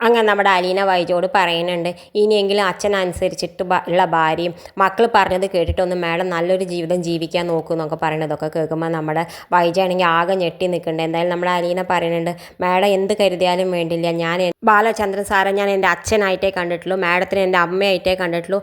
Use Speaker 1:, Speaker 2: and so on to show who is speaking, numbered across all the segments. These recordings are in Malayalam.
Speaker 1: അങ്ങനെ നമ്മുടെ അലീന വൈജോട് പറയുന്നുണ്ട്, ഇനിയെങ്കിലും അച്ഛനനുസരിച്ചിട്ട് ഉള്ള ഭാര്യയും മക്കൾ പറഞ്ഞത് കേട്ടിട്ടൊന്നും മാഡം നല്ലൊരു ജീവിതം ജീവിക്കാൻ നോക്കൂ എന്നൊക്കെ പറയണതൊക്കെ കേൾക്കുമ്പോൾ നമ്മുടെ വൈജാണെങ്കിൽ ആകെ ഞെട്ടി നിൽക്കുന്നുണ്ട്. എന്തായാലും നമ്മുടെ അലീന പറയുന്നുണ്ട്, മാഡം എന്ത് കരുതിയാലും വേണ്ടില്ല, ഞാൻ ബാലചന്ദ്രൻ സാറെ ഞാൻ എൻ്റെ അച്ഛനായിട്ടേ കണ്ടിട്ടുള്ളൂ, മാഡത്തിന് എൻ്റെ അമ്മയായിട്ടേ കണ്ടിട്ടുള്ളൂ,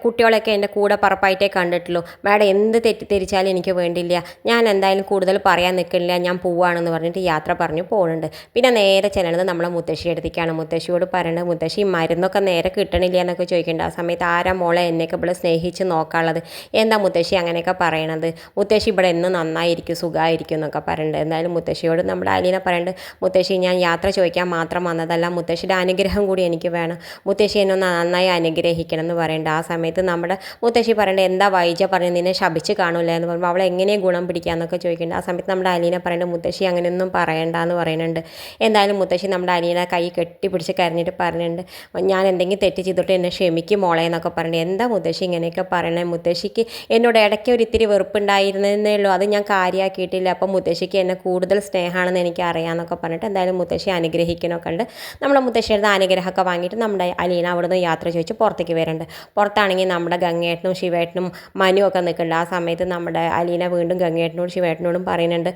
Speaker 1: കുട്ടികളൊക്കെ എൻ്റെ കൂടെ പറപ്പായിട്ടേ കണ്ടിട്ടുള്ളൂ. മാഡം എന്ത് തെറ്റിദ്ധരിച്ചാലും എനിക്ക് വേണ്ടില്ല, ഞാൻ എന്തായാലും കൂടുതൽ പറയാൻ നിൽക്കില്ല, ഞാൻ പോവുകയാണെന്ന് പറഞ്ഞിട്ട് യാത്ര പറഞ്ഞു പോകുന്നുണ്ട്. പിന്നെ നേരെ ചെല്ലണത് നമ്മളെ മുത്തശ്ശിയുടെ അടുത്തേക്കാണ്. മുത്തശ്ശിയോട് പറയണത്, മുത്തശ്ശി മരുന്നൊക്കെ നേരെ കിട്ടണില്ല എന്നൊക്കെ ചോദിക്കേണ്ട. ആ സമയത്ത് ആരാ മോളെ എന്നെയൊക്കെ ഇവിടെ സ്നേഹിച്ച് നോക്കാനുള്ളത്, എന്താ മുത്തശ്ശി അങ്ങനെയൊക്കെ പറയണത്, മുത്തശ്ശി ഇവിടെ എന്ന് നന്നായിരിക്കും സുഖമായിരിക്കും എന്നൊക്കെ പറയുന്നുണ്ട്. എന്തായാലും മുത്തശ്ശിയോട് നമ്മുടെ അലീന പറയുന്നുണ്ട്, മുത്തശ്ശി ഞാൻ യാത്ര ചോദിക്കാൻ മാത്രം വന്നതല്ല, മുത്തശ്ശിയുടെ അനുഗ്രഹം കൂടി എനിക്ക് വേണം, മുത്തശ്ശി എന്നെ ഒന്ന് നന്നായി അനുഗ്രഹിക്കണം എന്ന് പറയുന്നുണ്ട്. ആ സമയത്ത് നമ്മുടെ മുത്തശ്ശി പറയേണ്ടത്, എന്താ വൈജ പറഞ്ഞത്, നിന്നെ ശപിച്ച് കാണൂല എന്ന് പറയുമ്പോൾ അവളെ എങ്ങനെ ഗുണം പിടിക്കാമെന്നൊക്കെ ചോദിക്കുന്നുണ്ട്. ആ സമയത്ത് നമ്മുടെ അലീന പറയുന്നുണ്ട്, മുത്തശ്ശി അങ്ങനെയൊന്നും പറയണ്ട എന്ന് പറയുന്നുണ്ട്. എന്തായാലും മുത്തശ്ശി നമ്മുടെ അലീന കൈ കെട്ടിപ്പിടിച്ച് കരഞ്ഞിട്ട് പറയുന്നുണ്ട്, ഞാൻ എന്തെങ്കിലും തെറ്റ് ചെയ്തിട്ട് എന്നെ ക്ഷമിക്കും മോളെ എന്നൊക്കെ പറയുന്നുണ്ട്. എന്താ മുത്തശ്ശി ഇങ്ങനെയൊക്കെ പറയണേ, മുത്തശ്ശിക്ക് എന്നോട് ഇടയ്ക്ക് ഒരു ഇത്തിരി വെറുപ്പുണ്ടായിരുന്നേ ഉള്ളൂ, അത് ഞാൻ കാര്യമാക്കിയിട്ടില്ല, അപ്പം മുത്തശ്ശിക്ക് എന്നെ കൂടുതൽ സ്നേഹമാണെന്ന് എനിക്ക് അറിയാമെന്നൊക്കെ പറഞ്ഞിട്ട് എന്തായാലും മുത്തശ്ശി അനുഗ്രഹിക്കണമൊക്കെ ഉണ്ട്. നമ്മുടെ മുത്തശ്ശിയുടെ അനുഗ്രഹമൊക്കെ വാങ്ങിയിട്ട് നമ്മുടെ അലീന അവിടുന്ന് യാത്ര ചോദിച്ച് പുറത്തേക്ക് വരുന്നുണ്ട്. പുറത്താണെങ്കിൽ നമ്മുടെ ഗംഗേട്ടനും ശിവേട്ടനും മനു ഒക്കെ നിൽക്കുന്നുണ്ട്. ആ സമയത്ത് നമ്മുടെ അലീന വീണ്ടും ഗംഗേട്ടനോടും ശിവേട്ടനോടും പറയുന്നുണ്ട്,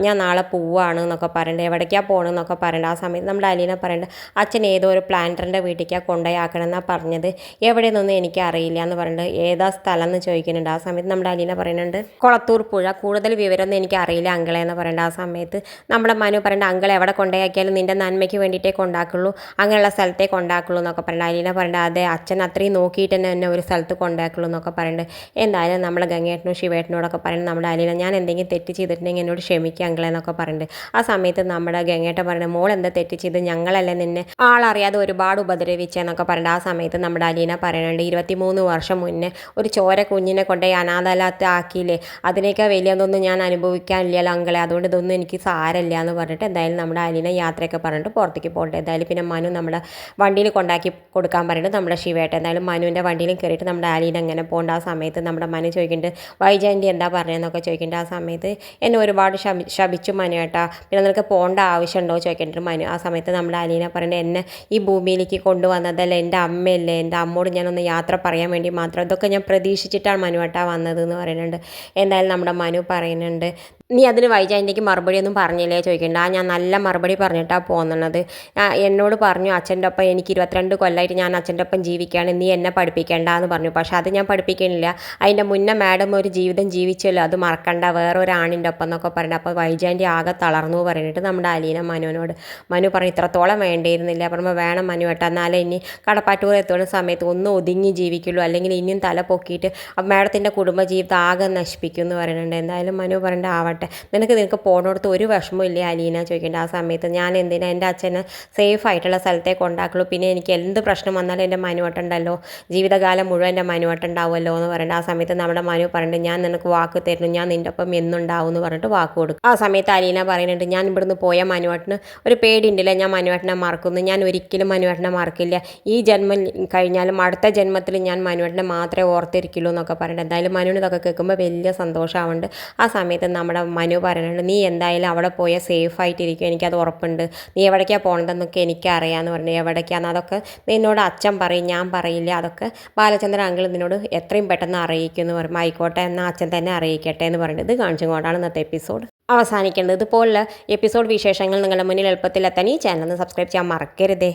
Speaker 1: ഞാൻ നാളെ പോവുകയാണ് എന്നൊക്കെ പറയുന്നുണ്ട്. എവിടേക്കാണ് പോകണമെന്നൊക്കെ പറയുന്നുണ്ട്. ആ സമയത്ത് നമ്മുടെ അലീന പറയുന്നുണ്ട്, അച്ഛൻ ഏതോ ഒരു പ്ലാന്ററിൻ്റെ വീട്ടിലേക്കാണ് കൊണ്ടുപോയാക്കണമെന്നാണ് പറഞ്ഞത്, എവിടെ നിന്നൊന്നും എനിക്ക് അറിയില്ല എന്ന് പറഞ്ഞിട്ട് ഏതാ സ്ഥലം എന്ന് ചോദിക്കുന്നുണ്ട്. ആ സമയത്ത് നമ്മുടെ അലീന പറയുന്നുണ്ട്, കുളത്തൂർ പുഴ, കൂടുതൽ വിവരമൊന്നും എനിക്ക് അറിയില്ല അങ്കളെ എന്ന് പറയുന്നുണ്ട്. ആ സമയത്ത് നമ്മുടെ മനു പറയുന്നുണ്ട്, അങ്കളെ എവിടെ കൊണ്ടുപോയാക്കിയാലും നിൻ്റെ നന്മയ്ക്ക് വേണ്ടിയിട്ടേ കൊണ്ടാക്കുള്ളൂ, അങ്ങനെയുള്ള സ്ഥലത്തേ കൊണ്ടാക്കുള്ളൂ എന്നൊക്കെ പറയുന്നുണ്ട്. അലീന പറയുന്നുണ്ട്, അതെ അച്ഛൻ അത്രയും നോക്കിയിട്ട് തന്നെ എന്നെ ഒരു സ്ഥലത്ത് കൊണ്ടാക്കുള്ളൂ എന്നൊക്കെ പറയുന്നുണ്ട്. എന്തായാലും നമ്മളെ ഗംഗേട്ടനും ശിവേട്ടനോടൊക്കെ പറയുന്നത്, നമ്മുടെ അലീന ഞാൻ എന്തെങ്കിലും തെറ്റ് ചെയ്തിട്ടുണ്ടെങ്കിൽ എന്നോട് ക്ഷമിക്കുക അങ്കളെ എന്നൊക്കെ പറയുന്നുണ്ട്. ആ സമയത്ത് നമ്മുടെ ഗംഗേട്ടൻ പറയുന്നത്, മോൾ എന്താ തെറ്റ് ചെയ്ത്, ഞങ്ങളല്ലേ നിന്നെ ആളറിയാതെ ഒരുപാട് ഉപദ്രവിച്ചെന്നൊക്കെ പറയുന്നുണ്ട്. ആ സമയത്ത് നമ്മുടെ അലീന പറയുന്നുണ്ട്, 23 വർഷം മുന്നേ ഒരു ചോര കുഞ്ഞിനെ കൊണ്ട് അനാഥാലയത്തിൽ ആക്കിയില്ലേ, അതിനേക്കാൾ വലിയതൊന്നും ഞാൻ അനുഭവിക്കാനില്ലല്ലോ അങ്കളെ, അതുകൊണ്ട് ഇതൊന്നും എനിക്ക് സാരമില്ല എന്ന് പറഞ്ഞിട്ട് എന്തായാലും നമ്മുടെ അലീന യാത്രയൊക്കെ പറഞ്ഞിട്ട് പുറത്തേക്ക് പോകട്ടെ. എന്തായാലും പിന്നെ മനു നമ്മുടെ വണ്ടിയിൽ കൊണ്ടാക്കി കൊടുക്കാൻ പറഞ്ഞിട്ട് നമ്മുടെ ശിവേട്ടൻ എന്തായാലും മനുവിൻ്റെ വണ്ടിയിലും കയറിയിട്ട് നമ്മുടെ അലീന അങ്ങനെ പോകേണ്ട. ആ സമയത്ത് നമ്മുടെ മനു ചോദിക്കുന്നുണ്ട്, വൈജയന്തി എന്താ പറഞ്ഞതെന്നൊക്കെ ചോദിക്കുന്നുണ്ട്. ആ സമയത്ത് എന്നെ ഒരുപാട് ശപിച്ചു മനുവേട്ടാ, പിന്നെ നിനക്ക് പോകേണ്ട ആവശ്യമുണ്ടോ ചോദിക്കേണ്ടത് മനു. ആ സമയത്ത് നമ്മുടെ അലീന പറയുന്നത്, എന്നെ ഈ ഭൂമിയിലേക്ക് കൊണ്ടുവന്നതല്ല എൻ്റെ അമ്മയല്ലേ, എൻ്റെ അമ്മോട് ഞാനൊന്ന് യാത്ര പറയാൻ വേണ്ടി മാത്രം, ഇതൊക്കെ ഞാൻ പ്രതീക്ഷിച്ചിട്ടാണ് മനുവേട്ടാ വന്നത് എന്ന് പറയുന്നുണ്ട്. എന്തായാലും നമ്മുടെ മനു പറയുന്നുണ്ട്, നീ അതിന് വൈജയന്തിക്ക് മറുപടിയൊന്നും പറഞ്ഞില്ലേ ചോദിക്കണ്ട. ഞാൻ നല്ല മറുപടി പറഞ്ഞിട്ടാണ് പോകുന്നത്, എന്നോട് പറഞ്ഞു അച്ഛൻ്റെ ഒപ്പം എനിക്ക് 22 കൊല്ലമായിട്ട് ഞാൻ അച്ഛൻ്റെ ഒപ്പം ജീവിക്കുകയാണ്, നീ എന്നെ പഠിപ്പിക്കേണ്ട എന്ന് പറഞ്ഞു. പക്ഷേ അത് ഞാൻ പഠിപ്പിക്കണില്ല, അതിൻ്റെ മുന്നേ മാഡം ഒരു ജീവിതം ജീവിച്ചല്ലോ, അത് മറക്കണ്ട, വേറൊരാണിൻ്റെ ഒപ്പം എന്നൊക്കെ പറയുന്നത്. അപ്പോൾ വൈജയന്തി ആകെ തളർന്നു പറഞ്ഞിട്ട് നമ്മുടെ അലീന മനുവിനോട് മനു പറഞ്ഞു, ഇത്രത്തോളം വേണ്ടിയിരുന്നില്ല. പറയുമ്പോൾ വേണം മനുവേട്ട, എന്നാലേ ഇനി കടപ്പാറ്റൂർ എത്തുന്ന സമയത്ത് ഒന്ന് ഒതുങ്ങി ജീവിക്കുള്ളൂ, അല്ലെങ്കിൽ ഇനിയും തല പൊക്കിയിട്ട് മാഡത്തിൻ്റെ കുടുംബജീവിതം ആകെ നശിപ്പിക്കും എന്ന് പറയുന്നുണ്ട്. എന്തായാലും മനു പറയേണ്ട ആവട്ടെ, നിനക്ക് പോകണോടത്ത് ഒരു വിഷമവും ഇല്ലേ അലീന ചോദിക്കേണ്ട. ആ സമയത്ത് ഞാൻ എന്തിനാ എൻ്റെ അച്ഛനെ സേഫ് ആയിട്ടുള്ള സ്ഥലത്തേക്ക് ഉണ്ടാക്കുള്ളൂ, പിന്നെ എനിക്ക് എന്ത് പ്രശ്നം വന്നാലും എൻ്റെ മനുവട്ടുണ്ടല്ലോ, ജീവിതകാലം മുഴുവൻ എൻ്റെ മനുവട്ടുണ്ടാവുമല്ലോ എന്ന് പറയേണ്ട. ആ സമയത്ത് നമ്മുടെ മനു പറയുന്നുണ്ട്, ഞാൻ നിനക്ക് വാക്ക് തരുന്നു, ഞാൻ നിൻ്റെ ഒപ്പം എന്നുണ്ടാവും എന്ന് പറഞ്ഞിട്ട് വാക്ക് കൊടുക്കും. ആ സമയത്ത് അലീന പറയുന്നുണ്ട്, ഞാൻ ഇവിടുന്ന് പോയ മനുവട്ടിന് ഒരു പേടിയുണ്ടല്ലേ, ഞാൻ മനുവേട്ടനെ മറക്കുന്നു, ഞാൻ ഒരിക്കലും മനുവേട്ടനെ മറക്കില്ല, ഈ ജന്മം കഴിഞ്ഞാലും അടുത്ത ജന്മത്തിൽ ഞാൻ മനുവേട്ടനെ മാത്രമേ ഓർത്തിരിക്കുള്ളൂ എന്നൊക്കെ പറയുന്നത്. എന്തായാലും മനുവിന് ഇതൊക്കെ കേൾക്കുമ്പോൾ വലിയ സന്തോഷമാവുന്നുണ്ട്. ആ സമയത്ത് നമ്മുടെ മനു പറയുന്നുണ്ട്, നീ എന്തായാലും അവിടെ പോയാൽ സേഫ് ആയിട്ടിരിക്കും, എനിക്കത് ഉറപ്പുണ്ട്, നീ എവിടേക്കാണ് പോകണതെന്നൊക്കെ എനിക്കറിയാമെന്ന് പറഞ്ഞു. എവിടേക്കാന്ന് അതൊക്കെ നിന്നോട് അച്ഛൻ പറയും, ഞാൻ പറയില്ല, അതൊക്കെ ബാലചന്ദ്രൻ അങ്കിൾ നിന്നോട് എത്രയും പെട്ടെന്ന് അറിയിക്കും എന്ന് പറയുമ്പോൾ ആയിക്കോട്ടെ എന്നാൽ അച്ഛൻ തന്നെ അറിയിക്കട്ടെ എന്ന് പറയുന്നത്. ഇത് കാണിച്ചും കൊണ്ടാണ് ഇന്നത്തെ എപ്പിസോഡ് അവസാനിക്കേണ്ടത്. ഇതുപോലുള്ള എപ്പിസോഡ് വിശേഷങ്ങൾ നിങ്ങളുടെ മുന്നിൽ എളുപ്പത്തിൽ എത്താൻ ഈ ചാനൽ ഒന്ന് സബ്സ്ക്രൈബ് ചെയ്യാൻ മറക്കരുതേ.